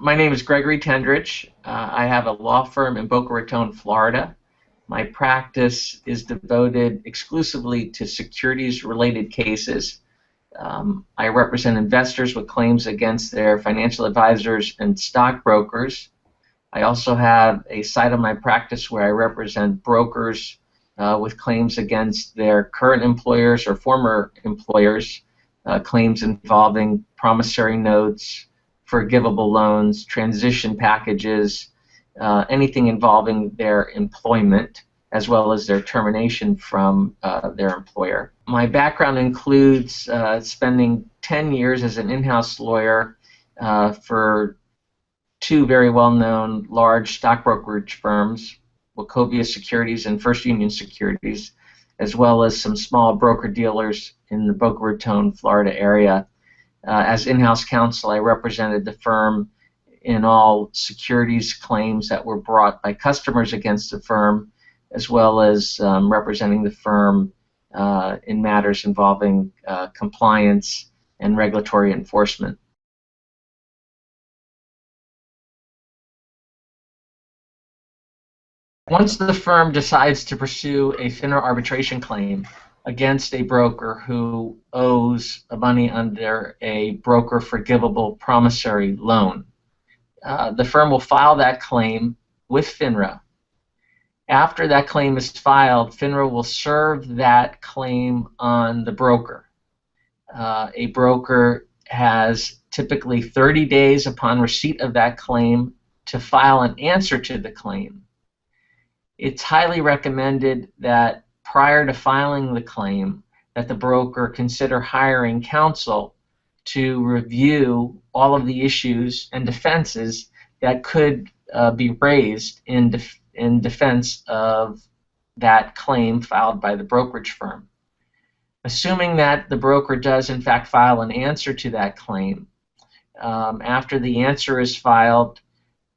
My name is Gregory Tendrich. I have a law firm in Boca Raton, Florida. My practice is devoted exclusively to securities-related cases. I represent investors with claims against their financial advisors and stockbrokers. I also have a side of my practice where I represent brokers with claims against their current employers or former employers, claims involving promissory notes, forgivable loans, transition packages, anything involving their employment, as well as their termination from their employer. My background includes spending 10 years as an in-house lawyer for two very well-known large stock brokerage firms, Wachovia Securities and First Union Securities, as well as some small broker-dealers in the Boca Raton, Florida area. As in-house counsel, I represented the firm in all securities claims that were brought by customers against the firm, as well as representing the firm in matters involving compliance and regulatory enforcement. Once the firm decides to pursue a FINRA arbitration claim against a broker who owes money under a broker forgivable promissory loan, the firm will file that claim with FINRA. After that claim is filed, FINRA will serve that claim on the broker. A broker has typically 30 days upon receipt of that claim to file an answer to the claim. It's highly recommended that prior to filing the claim that the broker consider hiring counsel to review all of the issues and defenses that could be raised in defense of that claim filed by the brokerage firm. Assuming that the broker does in fact file an answer to that claim, after the answer is filed,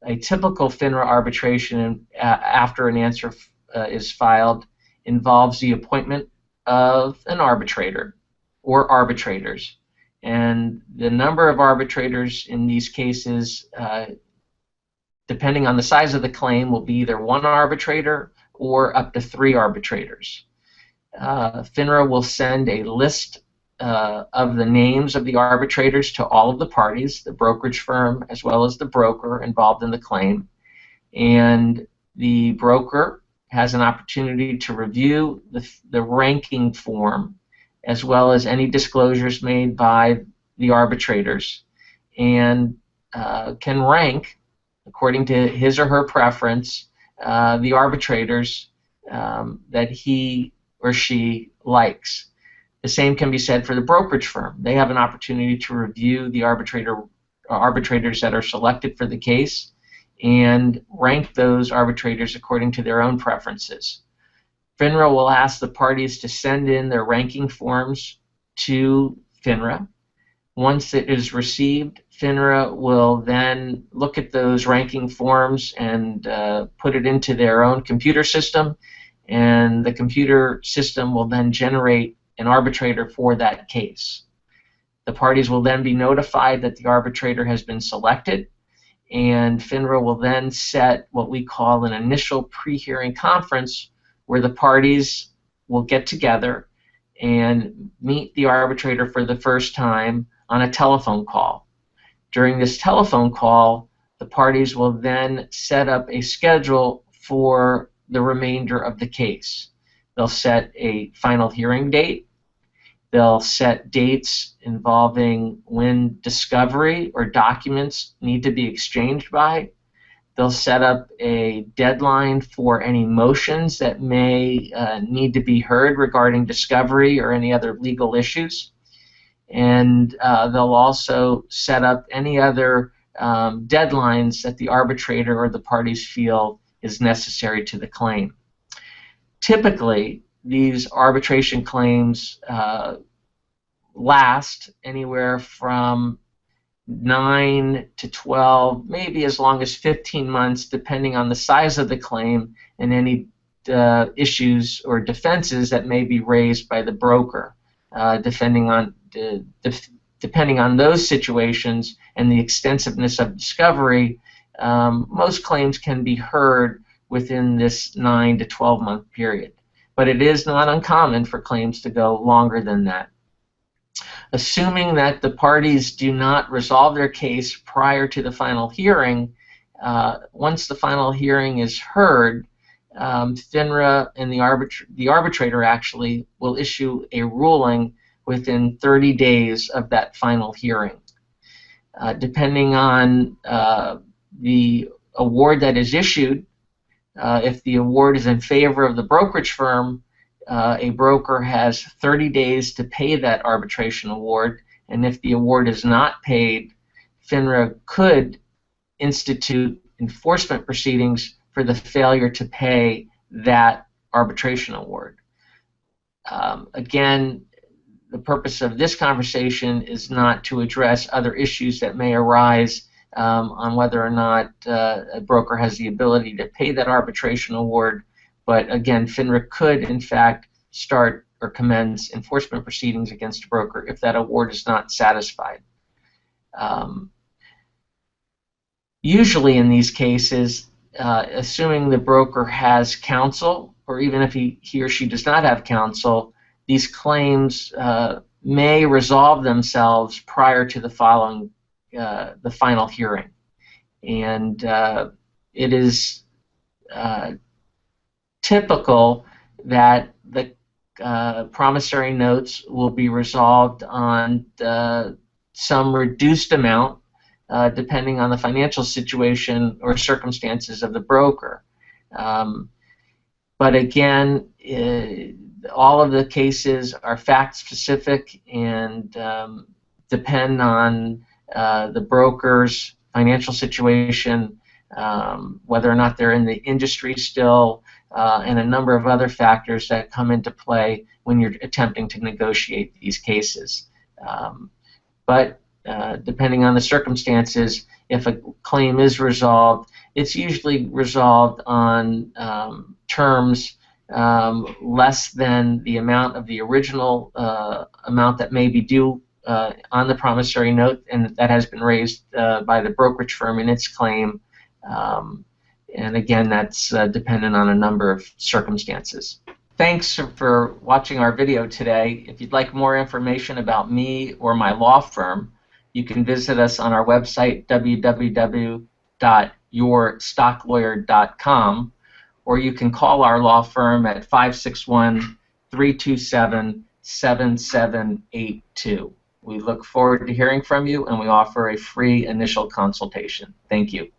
a typical FINRA arbitration after an answer is filed involves the appointment of an arbitrator or arbitrators. And the number of arbitrators in these cases, depending on the size of the claim, will be either one arbitrator or up to 3 arbitrators. FINRA will send a list of the names of the arbitrators to all of the parties, the brokerage firm as well as the broker involved in the claim, and the broker has an opportunity to review the ranking form as well as any disclosures made by the arbitrators, and can rank according to his or her preference the arbitrators that he or she likes. The same can be said for the brokerage firm. They have an opportunity to review the arbitrators that are selected for the case and rank those arbitrators according to their own preferences. FINRA will ask the parties to send in their ranking forms to FINRA. Once it is received, FINRA will then look at those ranking forms and put it into their own computer system, and the computer system will then generate an arbitrator for that case. The parties will then be notified that the arbitrator has been selected, and FINRA will then set what we call an initial pre-hearing conference where the parties will get together and meet the arbitrator for the first time on a telephone call. During this telephone call, the parties will then set up a schedule for the remainder of the case. They'll set a final hearing date. They'll set dates involving when discovery or documents need to be exchanged by. They'll set up a deadline for any motions that may need to be heard regarding discovery or any other legal issues. And they'll also set up any other deadlines that the arbitrator or the parties feel is necessary to the claim. Typically, these arbitration claims last anywhere from 9 to 12, maybe as long as 15 months, depending on the size of the claim and any issues or defenses that may be raised by the broker, depending on depending on those situations and the extensiveness of discovery, most claims can be heard within this 9 to 12 month period. But it is not uncommon for claims to go longer than that. Assuming that the parties do not resolve their case prior to the final hearing, once the final hearing is heard, FINRA and the arbitrator actually will issue a ruling within 30 days of that final hearing. Depending on the award that is issued, if the award is in favor of the brokerage firm, a broker has 30 days to pay that arbitration award, and if the award is not paid, FINRA could institute enforcement proceedings for the failure to pay that arbitration award. Again, the purpose of this conversation is not to address other issues that may arise on whether or not a broker has the ability to pay that arbitration award, but again, FINRA could in fact start or commence enforcement proceedings against a broker if that award is not satisfied. Usually in these cases, assuming the broker has counsel, or even if he or she does not have counsel, these claims may resolve themselves prior to the final hearing. And it is typical that the promissory notes will be resolved on some reduced amount depending on the financial situation or circumstances of the broker. But again, all of the cases are fact-specific and depend on the broker's financial situation, whether or not they're in the industry still, and a number of other factors that come into play when you're attempting to negotiate these cases. But depending on the circumstances, if a claim is resolved, it's usually resolved on terms less than the amount of the original amount that may be due on the promissory note, and that has been raised by the brokerage firm in its claim. And again, that's dependent on a number of circumstances. Thanks for watching our video today. If you'd like more information about me or my law firm, you can visit us on our website, www.yourstocklawyer.com, or you can call our law firm at 561-327-7782. We look forward to hearing from you, and we offer a free initial consultation. Thank you.